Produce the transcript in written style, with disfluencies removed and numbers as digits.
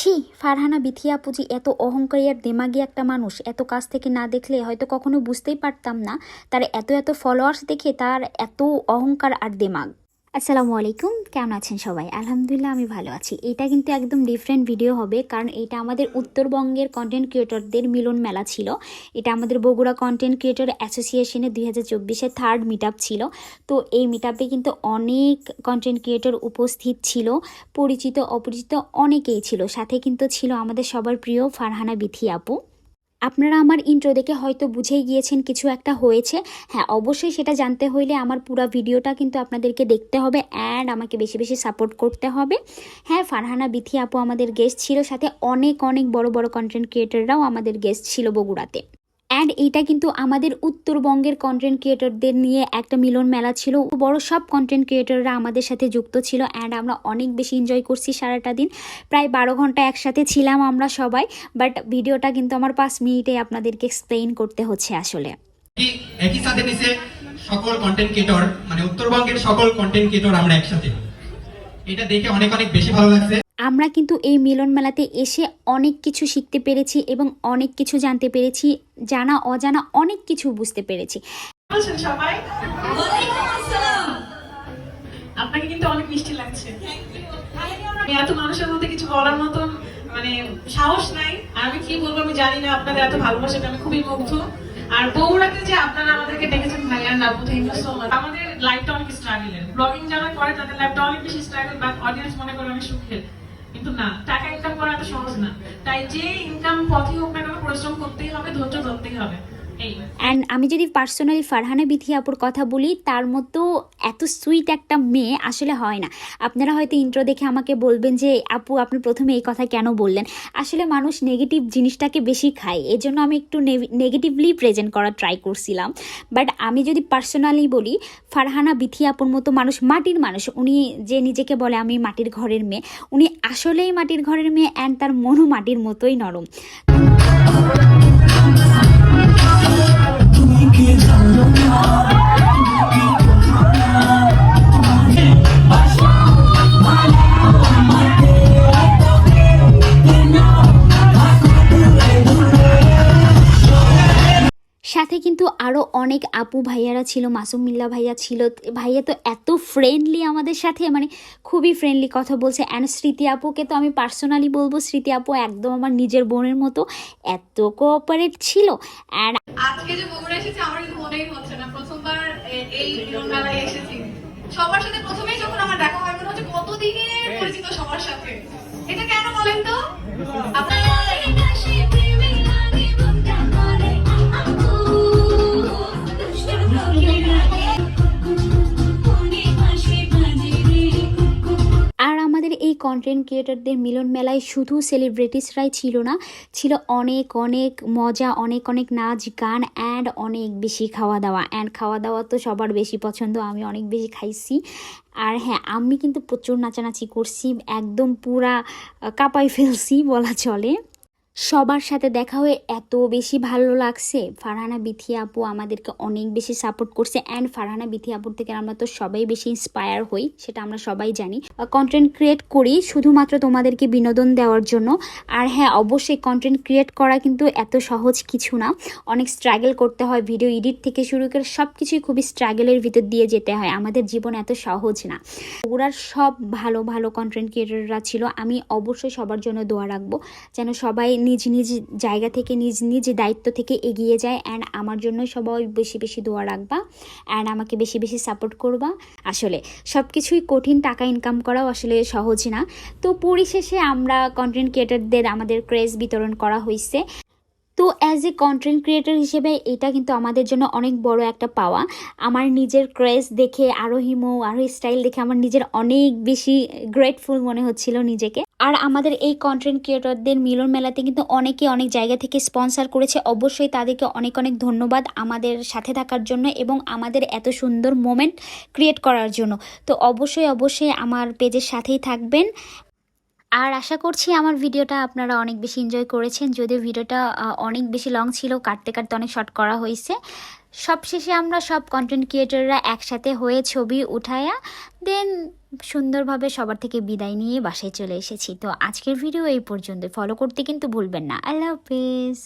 ছি, ফারহানা বিথি আপু যে এত অহংকারী আর দেমাগী একটা মানুষ, এত কাছ থেকে না দেখলে হয়তো কখনো বুঝতেই পারতাম না তার এত ফলোয়ার্স দেখে তার এত অহংকার আর দেমাগ। আসসালামু আলাইকুম, কেমন আছেন সবাই? আলহামদুলিল্লাহ আমি ভালো আছি। এটা কিন্তু একদম ডিফারেন্ট ভিডিও হবে, কারণ এটা আমাদের উত্তরবঙ্গের কন্টেন্ট ক্রিয়েটরদের মিলন মেলা ছিল। এটা আমাদের বগুড়া কন্টেন্ট ক্রিয়েটর অ্যাসোসিয়েশনের 2024-এর থার্ড মিট আপ ছিল। তো এই মিট আপে কিন্তু অনেক কন্টেন্ট ক্রিয়েটর উপস্থিত ছিল, পরিচিত অপরিচিত অনেকেই ছিল। সাথে কিন্তু ছিল আমাদের সবার প্রিয় ফারহানা বিথি আপু। আপনারা আমার ইন্ট্রো দেখে হয়তো বুঝেই গিয়েছেন কিছু একটা হয়েছে। হ্যাঁ, অবশ্যই সেটা জানতে হইলে আমার পুরো ভিডিওটা কিন্তু আপনাদেরকে দেখতে হবে অ্যান্ড আমাকে বেশি বেশি সাপোর্ট করতে হবে। হ্যাঁ, ফারহানা বিথি আপু আমাদের গেস্ট ছিল, সাথে অনেক অনেক বড় বড় কন্টেন্ট ক্রিয়েটররাও আমাদের গেস্ট ছিল বগুড়াতে। অ্যান্ড এইটা কিন্তু আমাদের উত্তরবঙ্গের কন্টেন্ট ক্রিয়েটরদের নিয়ে একটা মিলন মেলা ছিল। বড় সব কন্টেন্ট ক্রিয়েটররা আমাদের সাথে যুক্ত ছিল অ্যান্ড আমরা অনেক বেশি এনজয় করছি সারাটা দিন। প্রায় 12 ঘন্টা একসাথে ছিলাম আমরা সবাই। বাট ভিডিওটা কিন্তু আমার 5 মিনিটে আপনাদেরকে এক্সপ্লেইন করতে হচ্ছে। আসলে একই সাথে নিচে সকল কন্টেন্ট ক্রিয়েটর, মানে উত্তরবঙ্গের সকল কন্টেন্ট ক্রিয়েটর আমরা একসাথে, এটা দেখে অনেক অনেক বেশি ভালো লাগছে। আমরা কিন্তু এই মিলন মেলাতে এসে অনেক কিছু শিখতে পেরেছি এবং অনেক কিছু জানতে পেরেছি, জানা অজানা অনেক কিছু বুঝতে পেরেছি। সবাই ওয়ালাইকুম আসসালাম। আপনাকে কিন্তু অনেক মিষ্টি লাগছে। আমি এত মানুষের মধ্যে কিছু বলার মতন মানে সাহস নাই, আর আমি কি বলবো আমি জানি না। আপনাদের এত ভালোবাসাতে আমি খুবই মুগ্ধ। আর বগুড়াতে যে আপনারা আমাদেরকে ডেকেছেন ভাইয়ার নাবু, থ্যাংক ইউ সো মাচ। আমাদের লাইফটা অনেক স্ট্রাগলের, ব্লগিং যারা করে তাদের লাইফটা অনেক বেশি স্ট্রাগল, বাট অডিয়েন্স মনে করে অনেক সুখের। কিন্তু না, টাকা ইনকাম করা এত সহজ না। তাই যে ইনকাম পথে হোক না কেন পরিশ্রম করতেই হবে, ধৈর্য ধরতেই হবে। অ্যান্ড আমি যদি পার্সোনালি ফারহানা বিথি আপুর কথা বলি, তার মতো এত সুইট একটা মেয়ে আসলে হয় না। আপনারা হয়তো ইন্ট্রো দেখে আমাকে বলবেন যে আপু আপনি প্রথমে এই কথা কেন বললেন। আসলে মানুষ নেগেটিভ জিনিসটাকে বেশি খায়, এই জন্য আমি একটু নেগেটিভলি প্রেজেন্ট করার ট্রাই করছিলাম। বাট আমি যদি পার্সোনালি বলি, ফারহানা বিথি আপুর মতো মানুষ, মাটির মানুষ, উনি যে নিজেকে বলে আমি মাটির ঘরের মেয়ে, উনি আসলেই মাটির ঘরের মেয়ে অ্যান্ড তার মনও মাটির মতোই নরম। সাথে কিন্তু আরও অনেক আপু ভাইয়ারা ছিল, মাসুম মিল্লা ভাইয়া ছিল। ভাইয়া তো এত ফ্রেন্ডলি আমাদের সাথে, মানে খুবই ফ্রেন্ডলি কথা বলছে। অ্যান্ড স্মৃতি আপুকে তো আমি পার্সোনালি বলবো, স্মৃতি আপু একদম আমার নিজের বোনের মতো, এত কোঅপারেট ছিল। অ্যান্ড আজকে যে বগুড়া এসেছি আমার কিন্তু মনেই হচ্ছে না প্রথমবার এই মিলন মেলায় এসেছি। সবার সাথে প্রথমেই যখন আমার দেখা হয় মনে হচ্ছে কতদিনের পরিচিত সবার সাথে। এটা কেন বলেন তো? আপনার আর আমাদের এই কন্টেন্ট ক্রিয়েটরদের মিলন মেলায় শুধু সেলিব্রিটিসরাই ছিল না, ছিল অনেক অনেক মজা, অনেক অনেক নাচ গান অ্যান্ড অনেক বেশি খাওয়া দাওয়া। অ্যান্ড খাওয়া দাওয়া তো সবার বেশি পছন্দ, আমি অনেক বেশি খাইছি। আর হ্যাঁ, আমি কিন্তু প্রচুর নাচানাচি করছি, একদম পুরা কাঁপাই ফেলছি বলা চলে। সবার সাথে দেখা হয়ে এত বেশি ভালো লাগছে। ফারহানা বিথি আপু আমাদেরকে অনেক বেশি সাপোর্ট করছে অ্যান্ড ফারহানা বিথি আপুর থেকে আমরা তো সবাই বেশি ইন্সপায়ার হই, সেটা আমরা সবাই জানি। কন্টেন্ট ক্রিয়েট করি শুধুমাত্র তোমাদেরকে বিনোদন দেওয়ার জন্য। আর হ্যাঁ, অবশ্যই কন্টেন্ট ক্রিয়েট করা কিন্তু এত সহজ কিছু না, অনেক স্ট্রাগল করতে হয়। ভিডিও এডিট থেকে শুরু করে সব কিছুই খুবই স্ট্রাগলের ভিতর দিয়ে যেতে হয়, আমাদের জীবন এত সহজ না। ওরা সব ভালো ভালো কন্টেন্ট ক্রিয়েটররা ছিল। আমি অবশ্যই সবার জন্য দোয়া রাখবো যেন সবাই নিজ নিজ জায়গা থেকে নিজ নিজ দায়িত্ব থেকে এগিয়ে যায়। অ্যান্ড আমার জন্য সবাই বেশি বেশি দোয়া রাখবা অ্যান্ড আমাকে বেশি বেশি সাপোর্ট করবা। আসলে সব কিছুই কঠিন, টাকা ইনকাম করাও আসলে সহজ না। তো পরিশেষে আমরা কন্টেন্ট ক্রিয়েটরদের আমাদের ক্রেজ বিতরণ করা হয়েছে। তো অ্যাজ এ কন্টেন্ট ক্রিয়েটর হিসেবে এটা কিন্তু আমাদের জন্য অনেক বড় একটা পাওয়া। আমার নিজের ক্রেজ দেখে, আরোহী স্টাইল দেখে আমার নিজের অনেক বেশি গ্রেটফুল মনে হচ্ছিল নিজেকে। আর আমাদের এই কন্টেন্ট ক্রিয়েটরদের মিলন মেলাতে কিন্তু অনেকে অনেক জায়গা থেকে স্পন্সর করেছে, অবশ্যই তাদেরকে অনেক অনেক ধন্যবাদ আমাদের সাথে থাকার জন্য এবং আমাদের এত সুন্দর মোমেন্ট ক্রিয়েট করার জন্য। তো অবশ্যই আমার পেজের সাথেই থাকবেন। আর আশা করছি আমার ভিডিওটা আপনারা অনেক বেশি এনজয় করেছেন, যদিও ভিডিওটা অনেক বেশি লং ছিল, কাটতে কাটতে অনেক শর্ট করা হয়েছে। সবশেষে আমরা সব কন্টেন্ট ক্রিয়েটররা একসাথে হয়ে ছবি উঠায়া দেন সুন্দরভাবে সবার থেকে বিদায় নিয়ে বাসায় চলে এসেছি। তো আজকের ভিডিও এই পর্যন্ত, ফলো করতে কিন্তু ভুলবেন না। আল্লাহ হাফেজ।